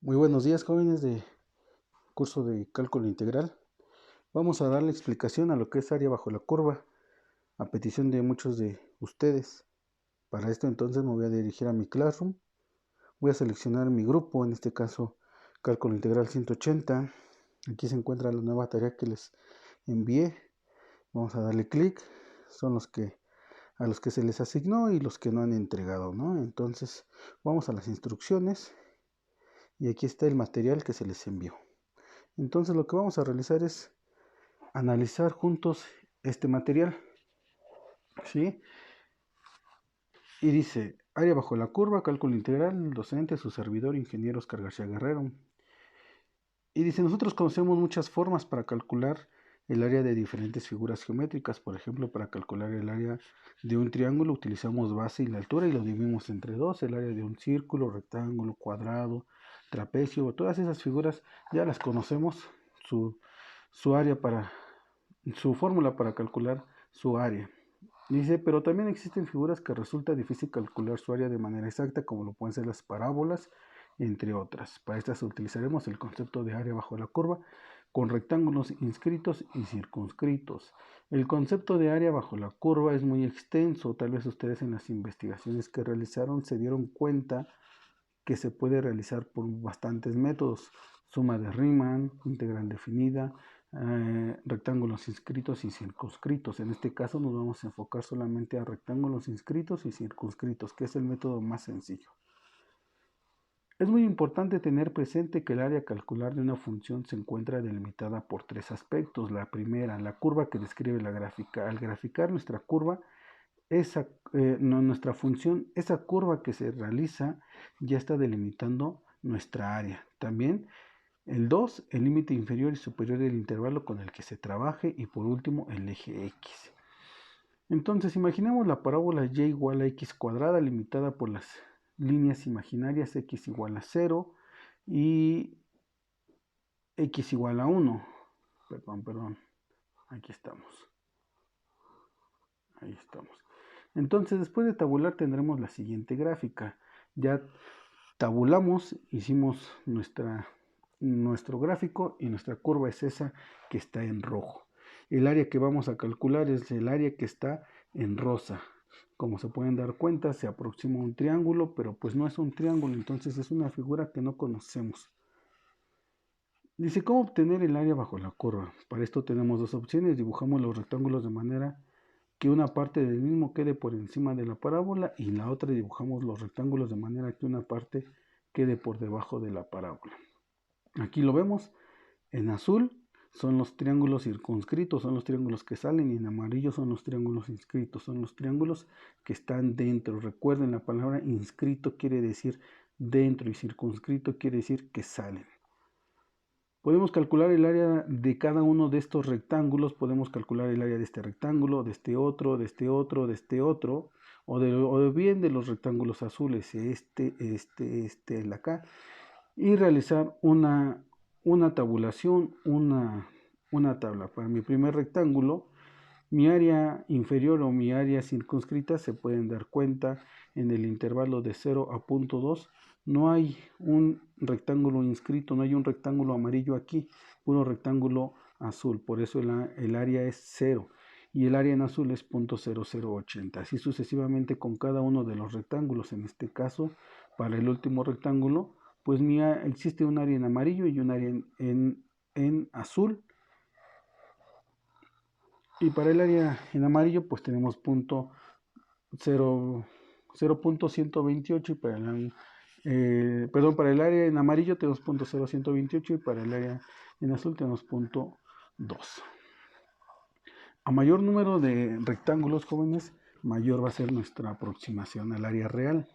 Muy buenos días, jóvenes de curso de cálculo integral. Vamos a darle explicación a lo que es área bajo la curva, a petición de muchos de ustedes. Para esto entonces me voy a dirigir a mi Classroom. Voy a seleccionar mi grupo, en este caso cálculo integral 180. Aquí se encuentra la nueva tarea que les envié. Vamos a darle clic. Son a los que se les asignó y los que no han entregado, ¿no? Entonces vamos a las instrucciones y aquí está el material que se les envió. Entonces lo que vamos a realizar es analizar juntos este material, ¿sí? Y dice, área bajo la curva, cálculo integral, docente, su servidor, ingeniero Oscar García Guerrero. Y dice, nosotros conocemos muchas formas para calcular el área de diferentes figuras geométricas. Por ejemplo, para calcular el área de un triángulo utilizamos base y la altura y lo dividimos entre dos. El área de un círculo, rectángulo, cuadrado, trapecio, todas esas figuras ya las conocemos, su área para su fórmula para calcular su área. Dice, pero también existen figuras que resulta difícil calcular su área de manera exacta, como lo pueden ser las parábolas, entre otras. Para estas utilizaremos el concepto de área bajo la curva con rectángulos inscritos y circunscritos. El concepto de área bajo la curva es muy extenso. Tal vez ustedes en las investigaciones que realizaron se dieron cuenta que se puede realizar por bastantes métodos. Suma de Riemann, integral definida, rectángulos inscritos y circunscritos. En este caso nos vamos a enfocar solamente a rectángulos inscritos y circunscritos, que es el método más sencillo. Es muy importante tener presente que el área a calcular de una función se encuentra delimitada por tres aspectos. La primera, la curva que describe la gráfica. Al graficar nuestra curva, nuestra función, esa curva que se realiza ya está delimitando nuestra área. También el 2, el límite inferior y superior del intervalo con el que se trabaje, y por último el eje X. Entonces imaginemos la parábola y igual a x cuadrada limitada por las líneas imaginarias x igual a 0 y x igual a 1. Perdón, aquí estamos. Ahí estamos. Entonces, después de tabular tendremos la siguiente gráfica. Ya tabulamos, hicimos nuestro gráfico y nuestra curva es esa que está en rojo. El área que vamos a calcular es el área que está en rosa. Como se pueden dar cuenta, se aproxima un triángulo, pero pues no es un triángulo, entonces es una figura que no conocemos. Dice, ¿cómo obtener el área bajo la curva? Para esto tenemos dos opciones. Dibujamos los rectángulos de manera que una parte del mismo quede por encima de la parábola y la otra dibujamos los rectángulos de manera que una parte quede por debajo de la parábola. Aquí lo vemos, en azul son los triángulos circunscritos, son los triángulos que salen, y en amarillo son los triángulos inscritos, son los triángulos que están dentro. Recuerden, la palabra inscrito quiere decir dentro y circunscrito quiere decir que salen. Podemos calcular el área de cada uno de estos rectángulos, podemos calcular el área de este rectángulo, de este otro, de este otro, de este otro, o bien de los rectángulos azules, el acá, y realizar una tabulación, una tabla. Para mi primer rectángulo, mi área inferior o mi área circunscrita, se pueden dar cuenta en el intervalo de 0 a 0.2, no hay un rectángulo inscrito, no hay un rectángulo amarillo aquí, puro rectángulo azul, por eso el área es 0 y el área en azul es 0.0080. Así sucesivamente con cada uno de los rectángulos. En este caso, para el último rectángulo, pues existe un área en amarillo y un área en azul. Y para el área en amarillo, pues tenemos 0.128 y para el área en amarillo tenemos 0.0128 y para el área en azul tenemos 0.2. A mayor número de rectángulos, jóvenes, mayor va a ser nuestra aproximación al área real.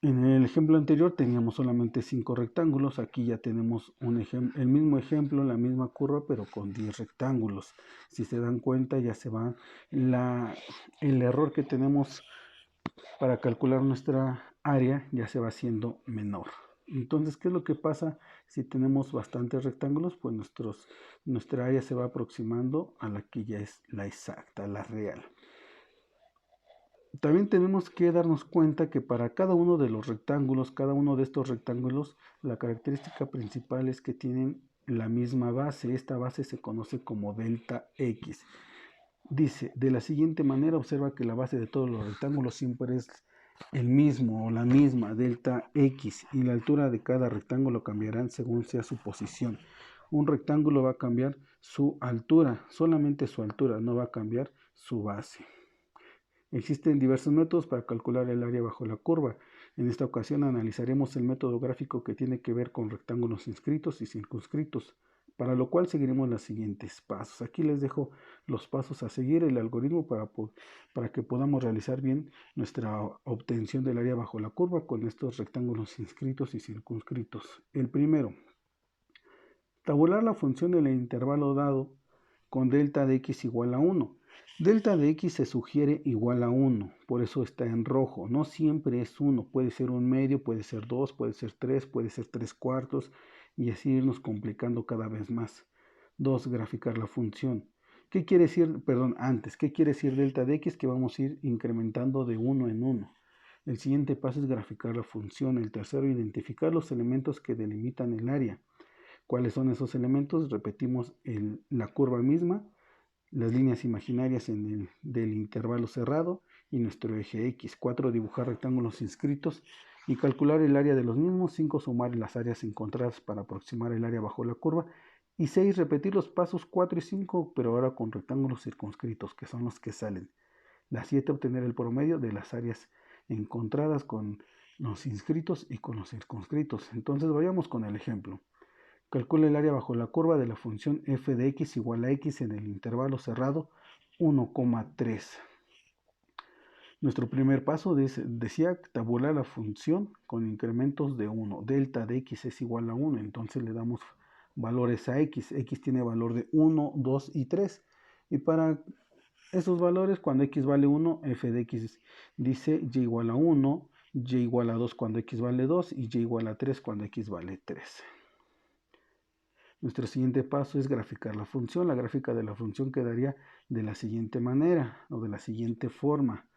En el ejemplo anterior teníamos solamente 5 rectángulos, aquí ya tenemos el mismo ejemplo, la misma curva, pero con 10 rectángulos. Si se dan cuenta, ya se va el error que tenemos para calcular nuestra área, ya se va haciendo menor. Entonces, ¿qué es lo que pasa si tenemos bastantes rectángulos? Pues nuestra área se va aproximando a la que ya es la exacta, la real. También tenemos que darnos cuenta que para cada uno de los rectángulos, cada uno de estos rectángulos, la característica principal es que tienen la misma base. Esta base se conoce como delta X. Dice, de la siguiente manera, observa que la base de todos los rectángulos siempre es el mismo o la misma, delta X, y la altura de cada rectángulo cambiarán según sea su posición. Un rectángulo va a cambiar su altura, solamente su altura, no va a cambiar su base. Existen diversos métodos para calcular el área bajo la curva. En esta ocasión analizaremos el método gráfico que tiene que ver con rectángulos inscritos y circunscritos, para lo cual seguiremos los siguientes pasos. Aquí les dejo los pasos a seguir, el algoritmo para que podamos realizar bien nuestra obtención del área bajo la curva con estos rectángulos inscritos y circunscritos. El primero, tabular la función en el intervalo dado con delta de x igual a 1. Delta de x se sugiere igual a 1, por eso está en rojo. No siempre es 1, puede ser un medio, puede ser 2, puede ser 3, puede ser 3 cuartos, y así irnos complicando cada vez más. 2. Graficar la función. ¿Qué quiere decir, ¿qué quiere decir delta de x? Que vamos a ir incrementando de 1 en 1. El siguiente paso es graficar la función. El tercero, identificar los elementos que delimitan el área. ¿Cuáles son esos elementos? Repetimos la curva misma, las líneas imaginarias del intervalo cerrado y nuestro eje X. 4. Dibujar rectángulos inscritos y calcular el área de los mismos. 5. Sumar las áreas encontradas para aproximar el área bajo la curva. Y 6. Repetir los pasos 4 y 5, pero ahora con rectángulos circunscritos, que son los que salen. La 7. Obtener el promedio de las áreas encontradas con los inscritos y con los circunscritos. Entonces vayamos con el ejemplo. Calcula el área bajo la curva de la función f de x igual a x en el intervalo cerrado 1,3. Nuestro primer paso decía tabular la función con incrementos de 1. Delta de x es igual a 1, entonces le damos valores a x. X tiene valor de 1, 2 y 3. Y para esos valores, cuando x vale 1, f de x dice y igual a 1, y igual a 2 cuando x vale 2 y y igual a 3 cuando x vale 3. Nuestro siguiente paso es graficar la función. La gráfica de la función quedaría de la siguiente manera o de la siguiente forma.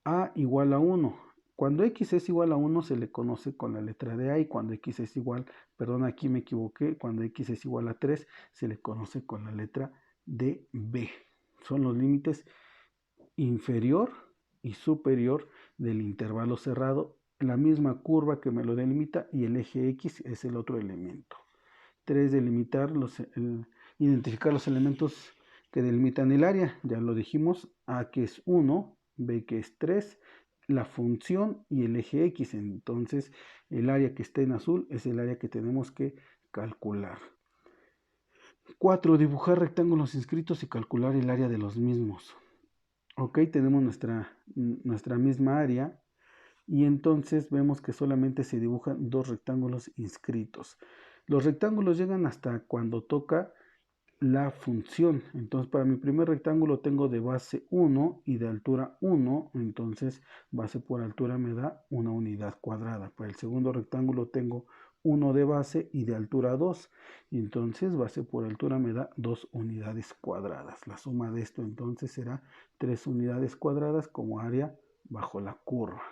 A igual a 1. Cuando x es igual a 1 se le conoce con la letra de A, y cuando x es igual, perdón, aquí me equivoqué, cuando x es igual a 3 se le conoce con la letra de B. Son los límites inferior y superior del intervalo cerrado. La misma curva que me lo delimita y el eje X es el otro elemento. 3. Identificar los elementos que delimitan el área. Ya lo dijimos, A que es 1, B que es 3, la función y el eje X. Entonces, el área que está en azul es el área que tenemos que calcular. 4. Dibujar rectángulos inscritos y calcular el área de los mismos. Ok, tenemos nuestra misma área. Y entonces vemos que solamente se dibujan dos rectángulos inscritos. Los rectángulos llegan hasta cuando toca la función. Entonces para mi primer rectángulo tengo de base 1 y de altura 1. Entonces base por altura me da una unidad cuadrada. Para el segundo rectángulo tengo 1 de base y de altura 2. Entonces base por altura me da 2 unidades cuadradas. La suma de esto entonces será 3 unidades cuadradas como área bajo la curva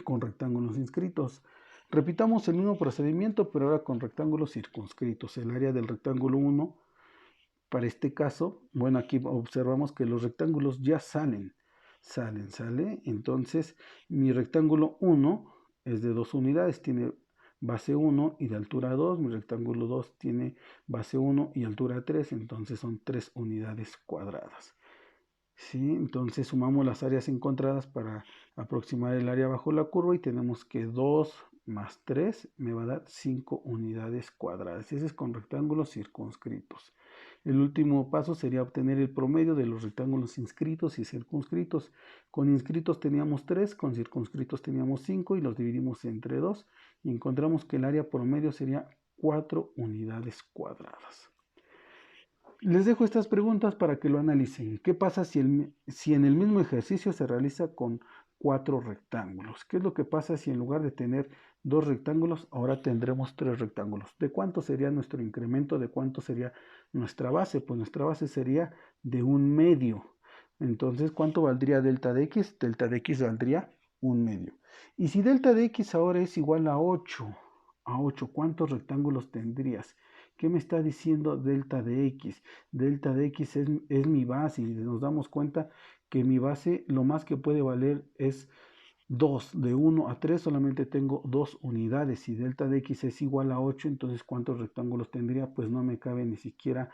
con rectángulos inscritos. Repitamos el mismo procedimiento, pero ahora con rectángulos circunscritos. El área del rectángulo 1, para este caso, bueno, aquí observamos que los rectángulos ya sale. Entonces, mi rectángulo 1 es de 2 unidades, tiene base 1 y de altura 2. Mi rectángulo 2 tiene base 1 y altura 3, entonces son 3 unidades cuadradas. ¿Sí? Entonces sumamos las áreas encontradas para aproximar el área bajo la curva y tenemos que 2 más 3 me va a dar 5 unidades cuadradas. Ese es con rectángulos circunscritos. El último paso sería obtener el promedio de los rectángulos inscritos y circunscritos. Con inscritos teníamos 3, con circunscritos teníamos 5 y los dividimos entre 2 y encontramos que el área promedio sería 4 unidades cuadradas. Les dejo estas preguntas para que lo analicen. ¿Qué pasa si en el mismo ejercicio se realiza con 4 rectángulos? ¿Qué es lo que pasa si en lugar de tener 2 rectángulos, ahora tendremos 3 rectángulos? ¿De cuánto sería nuestro incremento? ¿De cuánto sería nuestra base? Pues nuestra base sería de un medio. Entonces, ¿cuánto valdría delta de x? Delta de x valdría 1/2. Y si delta de x ahora es igual a 8, ¿cuántos rectángulos tendrías? ¿Qué me está diciendo delta de x? Delta de x es mi base y nos damos cuenta que mi base lo más que puede valer es 2. De 1 a 3 solamente tengo 2 unidades. Si delta de x es igual a 8, entonces ¿cuántos rectángulos tendría? Pues no me cabe ni siquiera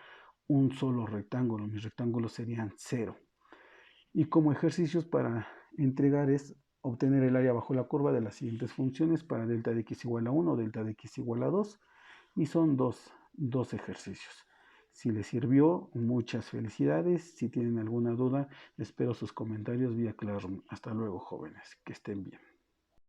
un solo rectángulo. Mis rectángulos serían 0. Y como ejercicios para entregar es obtener el área bajo la curva de las siguientes funciones para delta de x igual a 1, delta de x igual a 2. Y son dos ejercicios. Si les sirvió, muchas felicidades. Si tienen alguna duda, espero sus comentarios vía Classroom. Hasta luego, jóvenes. Que estén bien.